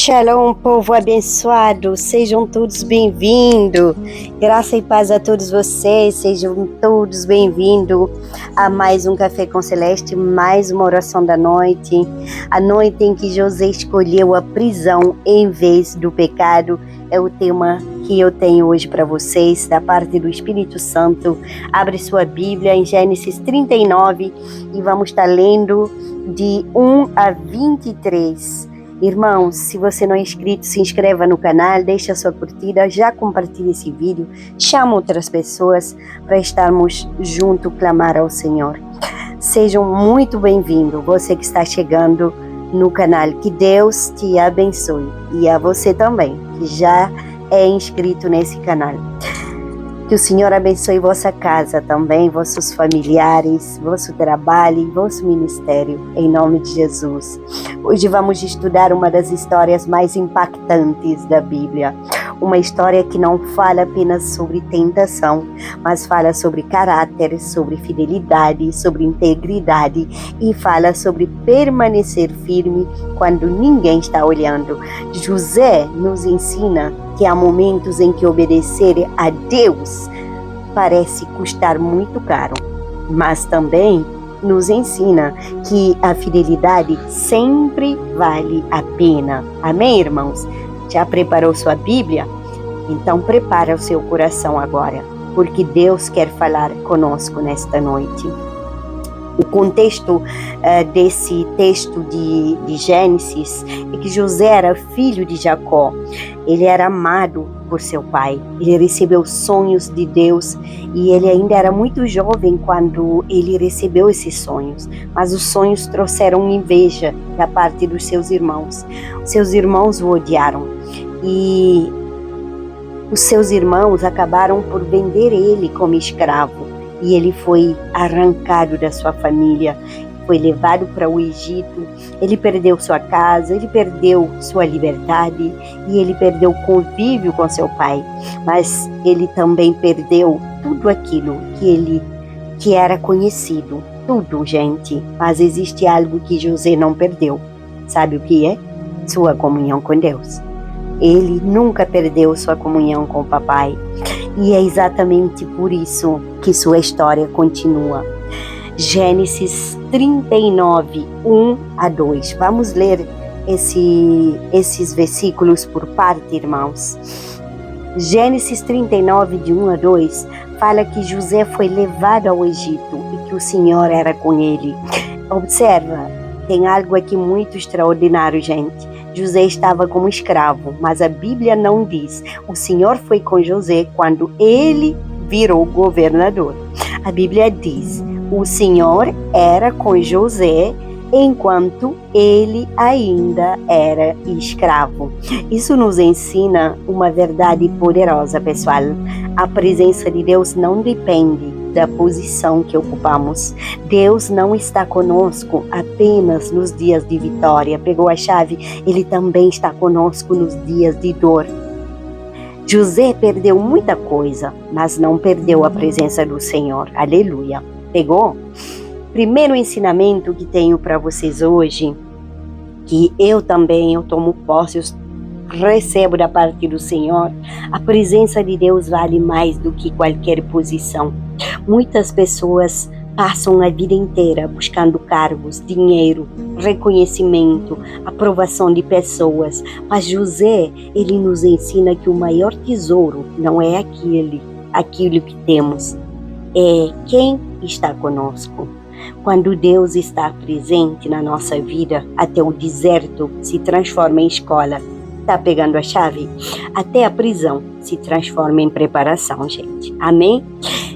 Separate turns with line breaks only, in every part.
Shalom, povo abençoado, sejam todos bem-vindos, graça e paz a todos vocês, sejam todos bem-vindos a mais um Café com Celeste, mais uma oração da noite, a noite em que José escolheu a prisão em vez do pecado, é o tema que eu tenho hoje para vocês, da parte do Espírito Santo. Abre sua Bíblia em Gênesis 39 e vamos estar lendo de 1 a 23. Irmãos, se você não é inscrito, se inscreva no canal, deixe a sua curtida, já compartilhe esse vídeo, chama outras pessoas para estarmos juntos clamar ao Senhor. Sejam muito bem-vindos, você que está chegando no canal, que Deus te abençoe e a você também, que já é inscrito nesse canal. Que o Senhor abençoe vossa casa também, vossos familiares, vosso trabalho e vosso ministério, em nome de Jesus. Hoje vamos estudar uma das histórias mais impactantes da Bíblia. Uma história que não fala apenas sobre tentação, mas fala sobre caráter, sobre fidelidade, sobre integridade e fala sobre permanecer firme quando ninguém está olhando. José nos ensina que há momentos em que obedecer a Deus parece custar muito caro, mas também nos ensina que a fidelidade sempre vale a pena. Amém, irmãos? Já preparou sua Bíblia? Então prepara o seu coração agora, porque Deus quer falar conosco nesta noite. O contexto desse texto de Gênesis é que José era filho de Jacó. Ele era amado por seu pai. Ele recebeu sonhos de Deus e ele ainda era muito jovem quando ele recebeu esses sonhos. Mas os sonhos trouxeram inveja da parte dos seus irmãos. Os seus irmãos o odiaram e os seus irmãos acabaram por vender ele como escravo. E ele foi arrancado da sua família, foi levado para o Egito, ele perdeu sua casa, ele perdeu sua liberdade e ele perdeu o convívio com seu pai. Mas ele também perdeu tudo aquilo que era conhecido, tudo, gente. Mas existe algo que José não perdeu. Sabe o que é? Sua comunhão com Deus. Ele nunca perdeu sua comunhão com o papai. E é exatamente por isso que sua história continua. Gênesis 39, 1 a 2. Vamos ler esses versículos por parte, irmãos. Gênesis 39, de 1 a 2, fala que José foi levado ao Egito e que o Senhor era com ele. Observa, tem algo aqui muito extraordinário, gente. José estava como escravo, mas a Bíblia não diz. O Senhor foi com José quando ele virou governador. A Bíblia diz, o Senhor era com José enquanto ele ainda era escravo. Isso nos ensina uma verdade poderosa, pessoal. A presença de Deus não depende da posição que ocupamos. Deus não está conosco apenas nos dias de vitória. Pegou a chave? Ele também está conosco nos dias de dor. José perdeu muita coisa, mas não perdeu a presença do Senhor. Aleluia. Pegou? Primeiro ensinamento que tenho para vocês hoje, que eu tomo posse, recebo da parte do Senhor, a presença de Deus vale mais do que qualquer posição. Muitas pessoas passam a vida inteira buscando cargos, dinheiro, reconhecimento, aprovação de pessoas. Mas José, ele nos ensina que o maior tesouro não é aquilo que temos, é quem está conosco. Quando Deus está presente na nossa vida, até o deserto se transforma em escola. Tá pegando a chave? Até a prisão se transforma em preparação, gente. Amém?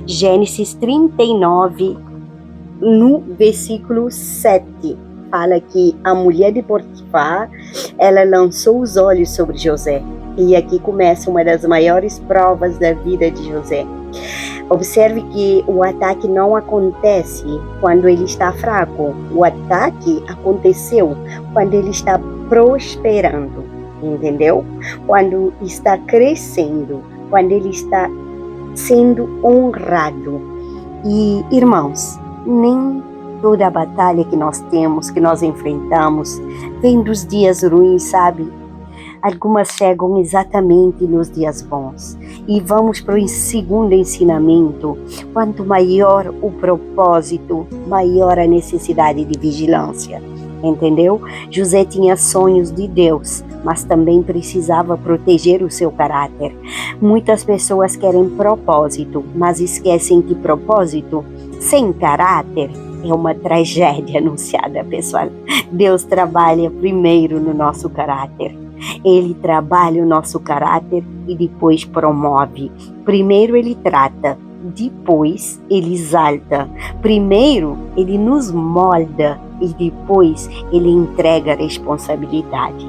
Gênesis 39, no versículo 7, fala que a mulher de Potifar, ela lançou os olhos sobre José. E aqui começa uma das maiores provas da vida de José. Observe que o ataque não acontece quando ele está fraco. O ataque aconteceu quando ele está prosperando. Entendeu? Quando está crescendo, quando ele está sendo honrado. E, irmãos, nem toda a batalha que nós temos, que nós enfrentamos, vem dos dias ruins, sabe? Algumas chegam exatamente nos dias bons. E vamos para o segundo ensinamento. Quanto maior o propósito, maior a necessidade de vigilância. Entendeu? José tinha sonhos de Deus, mas também precisava proteger o seu caráter. Muitas pessoas querem propósito, mas esquecem que propósito sem caráter é uma tragédia anunciada, pessoal. Deus trabalha primeiro no nosso caráter. Ele trabalha o nosso caráter e depois promove. Primeiro ele trata, depois ele exalta. Primeiro ele nos molda e depois ele entrega a responsabilidade.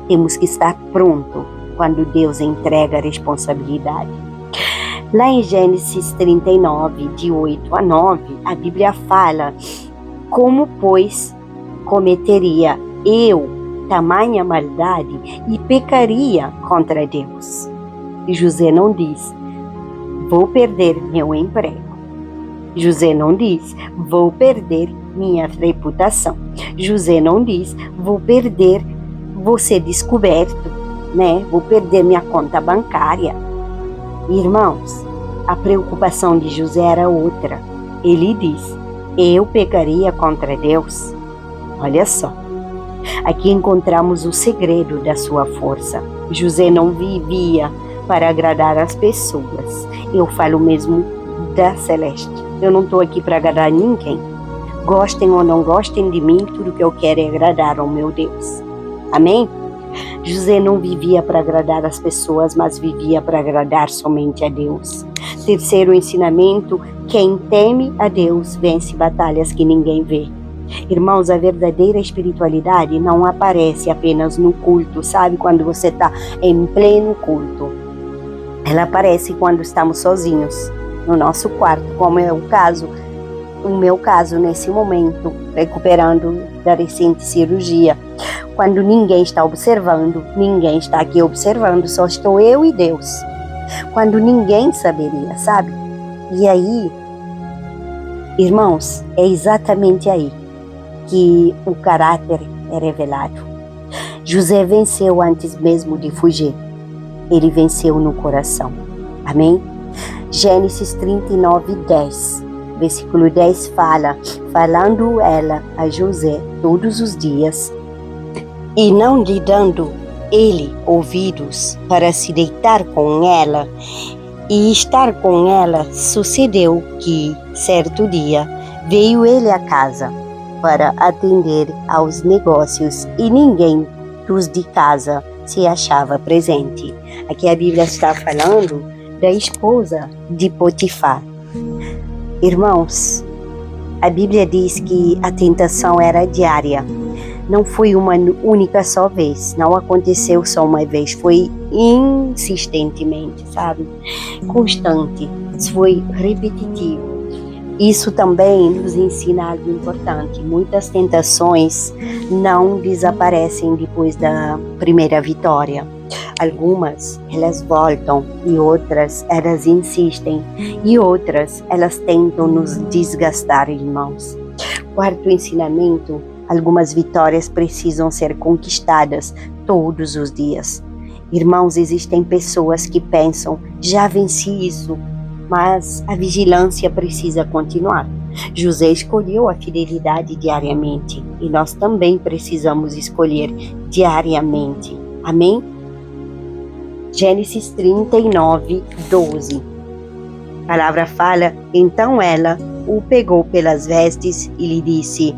Temos que estar pronto quando Deus entrega a responsabilidade. Lá em Gênesis 39, de 8 a 9, a Bíblia fala: como, pois, cometeria eu tamanha maldade e pecaria contra Deus? E José não diz: vou perder meu emprego. José não diz: vou perder minha reputação. José não diz: vou ser descoberto, né? Vou perder minha conta bancária. Irmãos, a preocupação de José era outra. Ele diz: eu pecaria contra Deus. Olha só, aqui encontramos o segredo da sua força. José não vivia para agradar as pessoas. Eu falo mesmo da Celeste. Eu não estou aqui para agradar ninguém. Gostem ou não gostem de mim, tudo que eu quero é agradar ao meu Deus. Amém? José não vivia para agradar as pessoas, mas vivia para agradar somente a Deus. Terceiro ensinamento: quem teme a Deus vence batalhas que ninguém vê. Irmãos, a verdadeira espiritualidade não aparece apenas no culto, sabe? Quando você está em pleno culto. Ela aparece quando estamos sozinhos, no nosso quarto, como é o meu caso nesse momento, recuperando da recente cirurgia. Quando ninguém está observando, ninguém está aqui observando, só estou eu e Deus. Quando ninguém saberia, sabe? E aí, irmãos, é exatamente aí que o caráter é revelado. José venceu antes mesmo de fugir. Ele venceu no coração. Amém? Gênesis 39, 10. Versículo 10 fala: falando ela a José todos os dias, e não lhe dando ele ouvidos para se deitar com ela e estar com ela, sucedeu que, certo dia, veio ele à casa para atender aos negócios e ninguém dos de casa se achava presente. Aqui a Bíblia está falando da esposa de Potifar. Irmãos, a Bíblia diz que a tentação era diária. Não foi uma única só vez, não aconteceu só uma vez, foi insistentemente, sabe? Constante, foi repetitivo. Isso também nos ensina algo importante. Muitas tentações não desaparecem depois da primeira vitória. Algumas, elas voltam e outras, elas insistem e outras, elas tentam nos desgastar, irmãos. Quarto ensinamento: algumas vitórias precisam ser conquistadas todos os dias. Irmãos, existem pessoas que pensam: já venci isso, mas a vigilância precisa continuar. José escolheu a fidelidade diariamente e nós também precisamos escolher diariamente. Amém? Gênesis 39, 12. A palavra fala: então ela o pegou pelas vestes e lhe disse: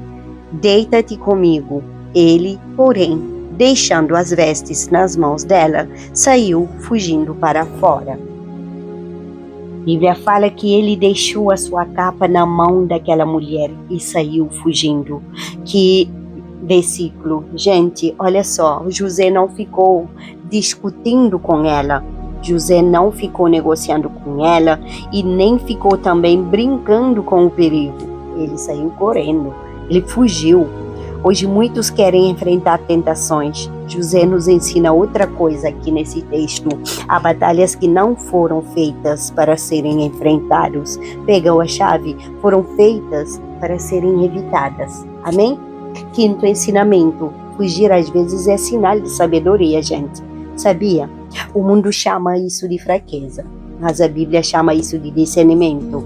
deita-te comigo. Ele, porém, deixando as vestes nas mãos dela, saiu fugindo para fora. A Bíblia fala que ele deixou a sua capa na mão daquela mulher e saiu fugindo. Que versículo, gente, olha só, José não ficou discutindo com ela, José não ficou negociando com ela e nem ficou também brincando com o perigo. Ele saiu correndo, ele fugiu. Hoje muitos querem enfrentar tentações. José nos ensina outra coisa aqui nesse texto. Há batalhas que não foram feitas para serem enfrentadas. Pegou a chave? Foram feitas para serem evitadas. Amém? Quinto ensinamento: fugir às vezes é sinal de sabedoria, gente. Sabia? O mundo chama isso de fraqueza, mas a Bíblia chama isso de discernimento.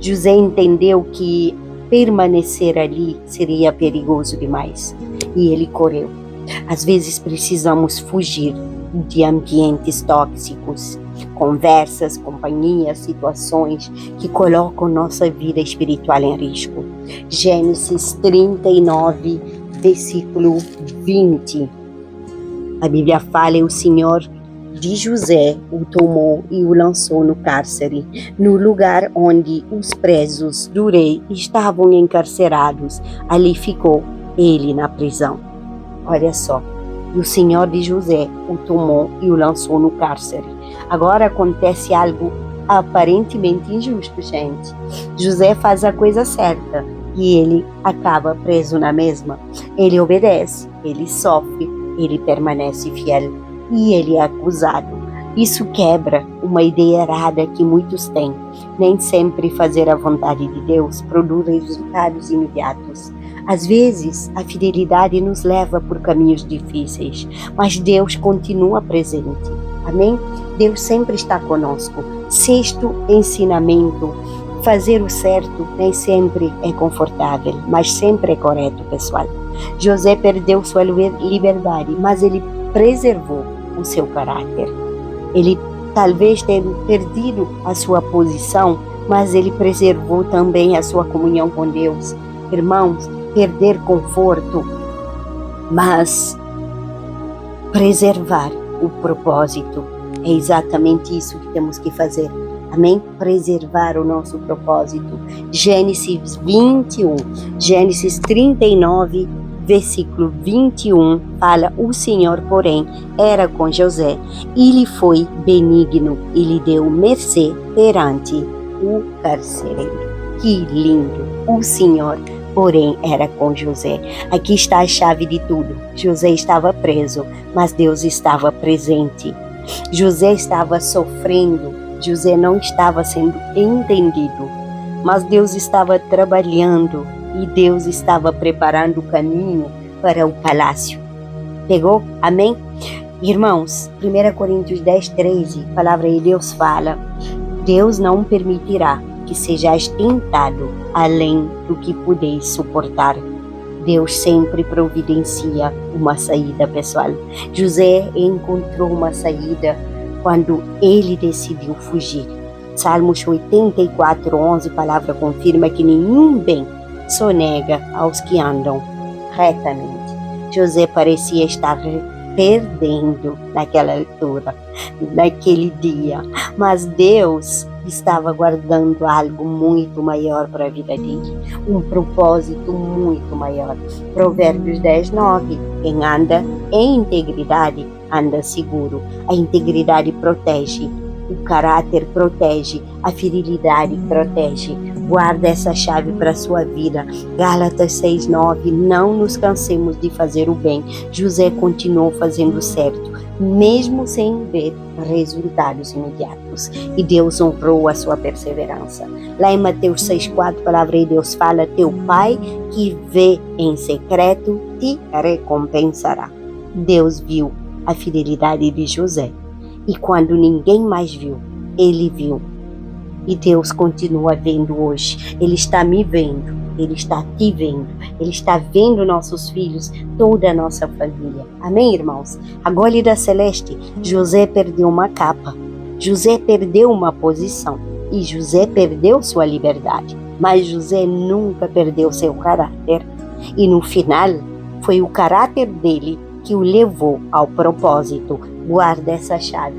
José entendeu que permanecer ali seria perigoso demais e ele correu. Às vezes precisamos fugir de ambientes tóxicos, conversas, companhias, situações que colocam nossa vida espiritual em risco. Gênesis 39, versículo 20. A Bíblia fala: e o Senhor de José o tomou e o lançou no cárcere, no lugar onde os presos do rei estavam encarcerados. Ali ficou ele na prisão. Olha só, o Senhor de José o tomou e o lançou no cárcere. Agora acontece algo aparentemente injusto, gente. José faz a coisa certa e ele acaba preso na mesma. Ele obedece, ele sofre, ele permanece fiel e ele é acusado. Isso quebra uma ideia errada que muitos têm. Nem sempre fazer a vontade de Deus produz resultados imediatos. Às vezes, a fidelidade nos leva por caminhos difíceis, mas Deus continua presente. Amém? Deus sempre está conosco. Sexto ensinamento: fazer o certo nem sempre é confortável, mas sempre é correto, pessoal. José perdeu sua liberdade, mas ele preservou o seu caráter. Ele talvez tenha perdido a sua posição, mas ele preservou também a sua comunhão com Deus. Irmãos, perder conforto, mas preservar o propósito. É exatamente isso que temos que fazer. Amém? Preservar o nosso propósito. Gênesis 21, Gênesis 39, versículo 21, fala: o Senhor, porém, era com José, e lhe foi benigno, e lhe deu mercê perante o carcereiro. Que lindo! O Senhor, porém, era com José. Aqui está a chave de tudo. José estava preso, mas Deus estava presente. José estava sofrendo, José não estava sendo entendido, mas Deus estava trabalhando e Deus estava preparando o caminho para o palácio. Pegou? Amém? Irmãos, 1 Coríntios 10, 13, a palavra de Deus fala: Deus não permitirá que sejais tentado além do que podeis suportar. Deus sempre providencia uma saída, pessoal. José encontrou uma saída quando ele decidiu fugir. Salmos 84, 11, a palavra confirma que nenhum bem sonega aos que andam retamente. José parecia estar perdendo naquela altura, naquele dia, mas Deus estava guardando algo muito maior para a vida dele, um propósito muito maior. Provérbios 10, 9, quem anda em integridade anda seguro. A integridade protege, o caráter protege, a fidelidade protege. Guarda essa chave para a sua vida. Gálatas 6, 9, não nos cansemos de fazer o bem. José continuou fazendo certo, mesmo sem ver resultados imediatos. E Deus honrou a sua perseverança. Lá em Mateus 6,4, a palavra de Deus fala: teu Pai que vê em secreto te recompensará. Deus viu a fidelidade de José. E quando ninguém mais viu, ele viu. E Deus continua vendo hoje. Ele está me vendo, Ele está te vendo, Ele está vendo nossos filhos, toda a nossa família. Amém, irmãos? A Gólida Celeste, José perdeu uma capa, José perdeu uma posição e José perdeu sua liberdade. Mas José nunca perdeu seu caráter. E no final, foi o caráter dele que o levou ao propósito. Guarda essa chave.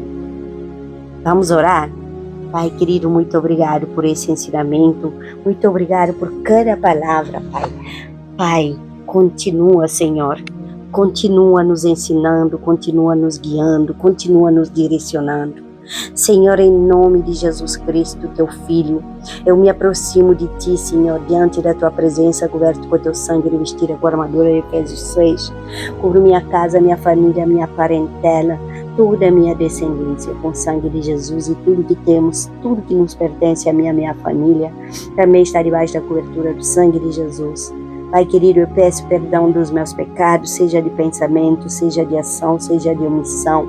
Vamos orar? Pai querido, muito obrigado por esse ensinamento, muito obrigado por cada palavra, Pai. Pai, continua, Senhor, continua nos ensinando, continua nos guiando, continua nos direcionando. Senhor, em nome de Jesus Cristo, teu Filho, eu me aproximo de ti, Senhor, diante da tua presença, coberto com teu sangue, revestida com a armadura de Efésios 6. Cubro minha casa, minha família, minha parentela, toda a minha descendência com o sangue de Jesus, e tudo que temos, tudo que nos pertence a minha família, também está debaixo da cobertura do sangue de Jesus. Pai querido, eu peço perdão dos meus pecados, seja de pensamento, seja de ação, seja de omissão.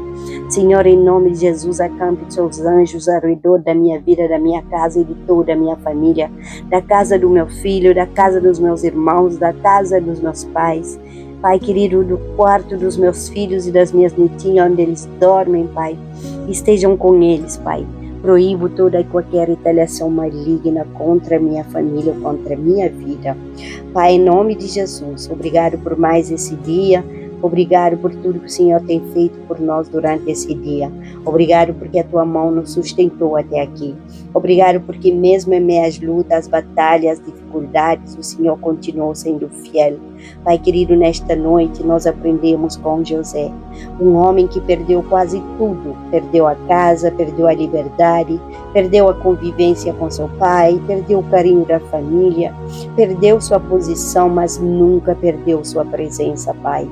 Senhor, em nome de Jesus, acampe os seus anjos ao redor da minha vida, da minha casa e de toda a minha família, da casa do meu filho, da casa dos meus irmãos, da casa dos meus pais. Pai querido, do quarto dos meus filhos e das minhas netinhas, onde eles dormem, Pai, estejam com eles, Pai. Proíbo toda e qualquer retaliação maligna contra a minha família, contra a minha vida. Pai, em nome de Jesus, obrigado por mais esse dia. Obrigado por tudo que o Senhor tem feito por nós durante esse dia. Obrigado porque a tua mão nos sustentou até aqui. Obrigado porque mesmo em meio às lutas, batalhas, dificuldades, o Senhor continuou sendo fiel. Pai querido, nesta noite nós aprendemos com José, um homem que perdeu quase tudo. Perdeu a casa, perdeu a liberdade, perdeu a convivência com seu pai, perdeu o carinho da família, perdeu sua posição, mas nunca perdeu sua presença, Pai.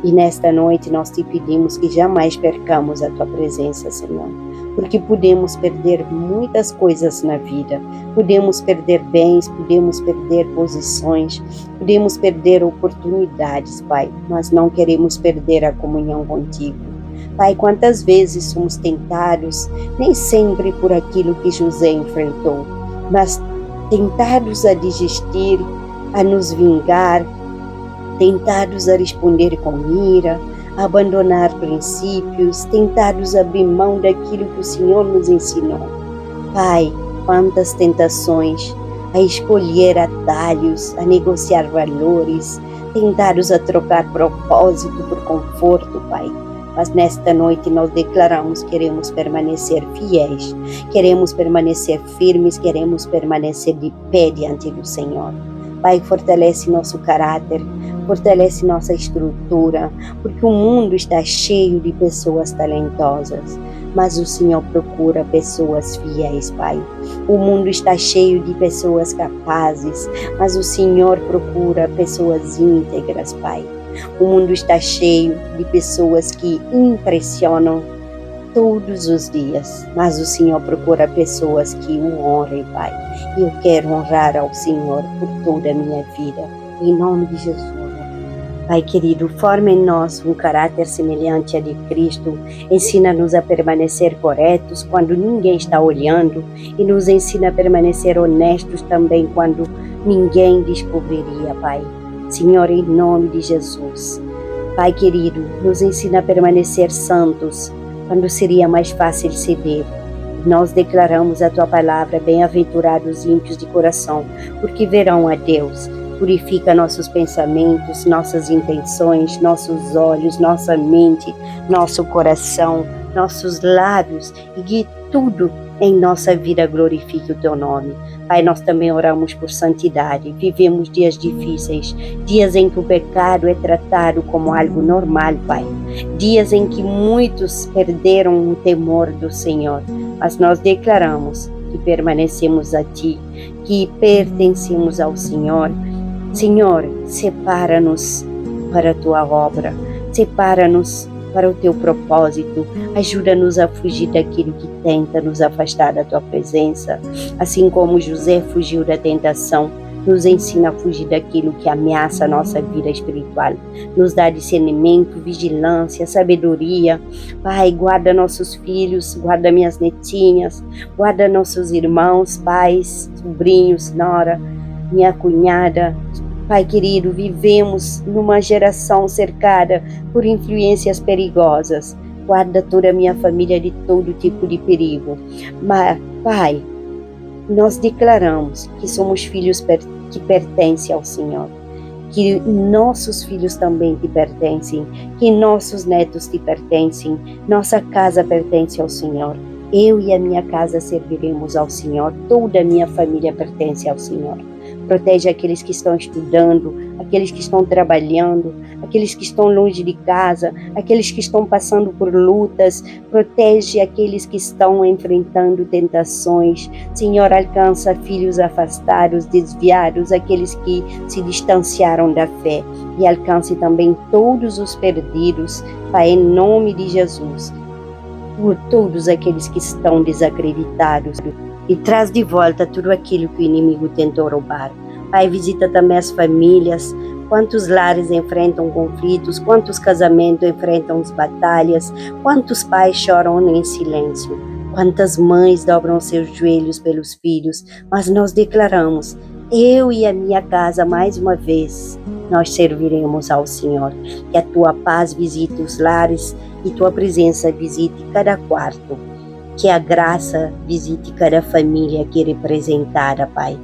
E nesta noite nós te pedimos que jamais percamos a tua presença, Senhor, porque podemos perder muitas coisas na vida, podemos perder bens, podemos perder posições, podemos perder oportunidades, Pai, mas não queremos perder a comunhão contigo. Pai, quantas vezes somos tentados, nem sempre por aquilo que José enfrentou, mas tentados a desistir, a nos vingar, tentados a responder com ira, a abandonar princípios, tentados a abrir mão daquilo que o Senhor nos ensinou. Pai, quantas tentações, a escolher atalhos, a negociar valores, tentados a trocar propósito por conforto, Pai. Mas nesta noite nós declaramos que queremos permanecer fiéis, queremos permanecer firmes, queremos permanecer de pé diante do Senhor. Pai, fortalece nosso caráter, fortalece nossa estrutura, porque o mundo está cheio de pessoas talentosas, mas o Senhor procura pessoas fiéis, Pai. O mundo está cheio de pessoas capazes, mas o Senhor procura pessoas íntegras, Pai. O mundo está cheio de pessoas que impressionam todos os dias, mas o Senhor procura pessoas que o honrem, Pai. E eu quero honrar ao Senhor por toda a minha vida, em nome de Jesus. Pai querido, forma em nós um caráter semelhante a de Cristo, ensina-nos a permanecer corretos quando ninguém está olhando e nos ensina a permanecer honestos também quando ninguém descobriria, Pai. Senhor, em nome de Jesus. Pai querido, nos ensina a permanecer santos quando seria mais fácil ceder. Nós declaramos a tua palavra, bem-aventurados ímpios de coração, porque verão a Deus. Purifica nossos pensamentos, nossas intenções, nossos olhos, nossa mente, nosso coração, nossos lábios, e que tudo em nossa vida glorifique o teu nome. Pai, nós também oramos por santidade. Vivemos dias difíceis, dias em que o pecado é tratado como algo normal, Pai. Dias em que muitos perderam o temor do Senhor, mas nós declaramos que permanecemos a Ti, que pertencemos ao Senhor. Senhor, separa-nos para a Tua obra, separa-nos para o Teu propósito, ajuda-nos a fugir daquilo que tenta nos afastar da Tua presença, assim como José fugiu da tentação. Nos ensina a fugir daquilo que ameaça a nossa vida espiritual. Nos dá discernimento, vigilância, sabedoria. Pai, guarda nossos filhos, guarda minhas netinhas, guarda nossos irmãos, pais, sobrinhos, nora, minha cunhada. Pai querido, vivemos numa geração cercada por influências perigosas. Guarda toda a minha família de todo tipo de perigo. Mas, Pai, nós declaramos que somos filhos que pertencem ao Senhor, que nossos filhos também te pertencem, que nossos netos te pertencem, nossa casa pertence ao Senhor. Eu e a minha casa serviremos ao Senhor, toda a minha família pertence ao Senhor. Protege aqueles que estão estudando, aqueles que estão trabalhando, aqueles que estão longe de casa, aqueles que estão passando por lutas. Protege aqueles que estão enfrentando tentações. Senhor, alcança filhos afastados, desviados, aqueles que se distanciaram da fé. E alcance também todos os perdidos, Pai, em nome de Jesus. Por todos aqueles que estão desacreditados. E traz de volta tudo aquilo que o inimigo tentou roubar. Pai, visita também as famílias. Quantos lares enfrentam conflitos, quantos casamentos enfrentam batalhas, quantos pais choram em silêncio, quantas mães dobram seus joelhos pelos filhos, mas nós declaramos, eu e a minha casa, mais uma vez, nós serviremos ao Senhor. Que a tua paz visite os lares e tua presença visite cada quarto. Que a graça visite cada família aqui representada, Pai.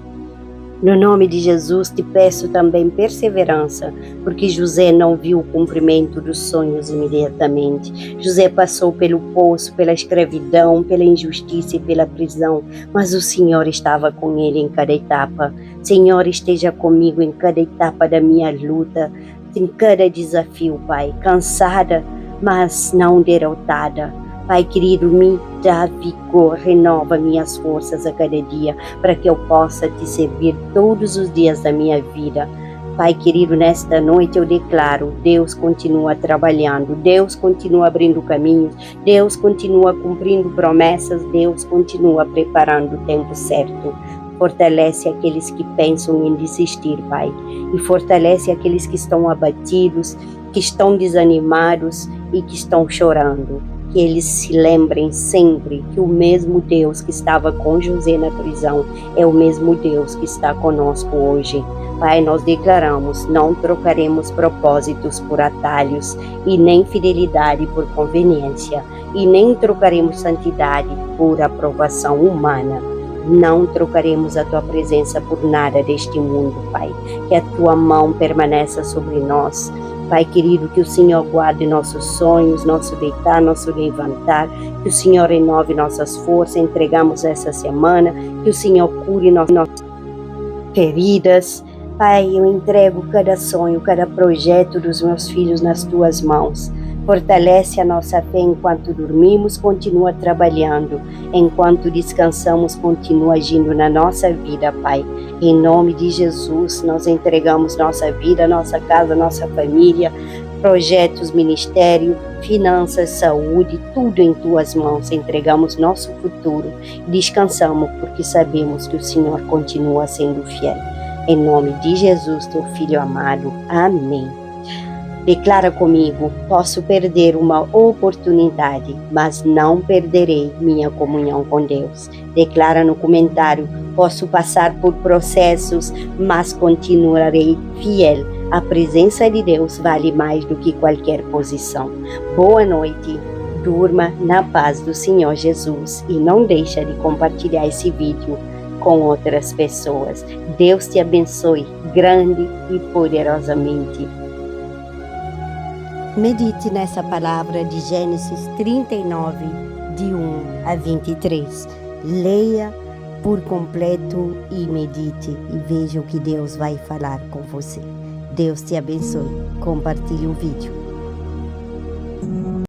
No nome de Jesus, te peço também perseverança, porque José não viu o cumprimento dos sonhos imediatamente. José passou pelo poço, pela escravidão, pela injustiça e pela prisão, mas o Senhor estava com ele em cada etapa. Senhor, esteja comigo em cada etapa da minha luta, em cada desafio, Pai. Cansada, mas não derrotada. Pai querido, me dá vigor, renova minhas forças a cada dia, para que eu possa te servir todos os dias da minha vida. Pai querido, nesta noite eu declaro, Deus continua trabalhando, Deus continua abrindo caminhos, Deus continua cumprindo promessas, Deus continua preparando o tempo certo. Fortalece aqueles que pensam em desistir, Pai, e fortalece aqueles que estão abatidos, que estão desanimados e que estão chorando. Que eles se lembrem sempre que o mesmo Deus que estava com José na prisão é o mesmo Deus que está conosco hoje. Pai, nós declaramos, não trocaremos propósitos por atalhos e nem fidelidade por conveniência e nem trocaremos santidade por aprovação humana. Não trocaremos a tua presença por nada deste mundo, Pai. Que a tua mão permaneça sobre nós. Pai querido, que o Senhor guarde nossos sonhos, nosso deitar, nosso levantar, que o Senhor renove nossas forças, entregamos essa semana, que o Senhor cure nossas feridas. Pai, eu entrego cada sonho, cada projeto dos meus filhos nas tuas mãos. Fortalece a nossa fé enquanto dormimos, continua trabalhando. Enquanto descansamos, continua agindo na nossa vida, Pai. Em nome de Jesus, nós entregamos nossa vida, nossa casa, nossa família, projetos, ministério, finanças, saúde, tudo em tuas mãos. Entregamos nosso futuro e descansamos porque sabemos que o Senhor continua sendo fiel. Em nome de Jesus, teu Filho amado. Amém. Declara comigo, posso perder uma oportunidade, mas não perderei minha comunhão com Deus. Declara no comentário, posso passar por processos, mas continuarei fiel. A presença de Deus vale mais do que qualquer posição. Boa noite, durma na paz do Senhor Jesus e não deixa de compartilhar esse vídeo com outras pessoas. Deus te abençoe grande e poderosamente. Medite nessa palavra de Gênesis 39, de 1 a 23. Leia por completo e medite e veja o que Deus vai falar com você. Deus te abençoe. Compartilhe o vídeo.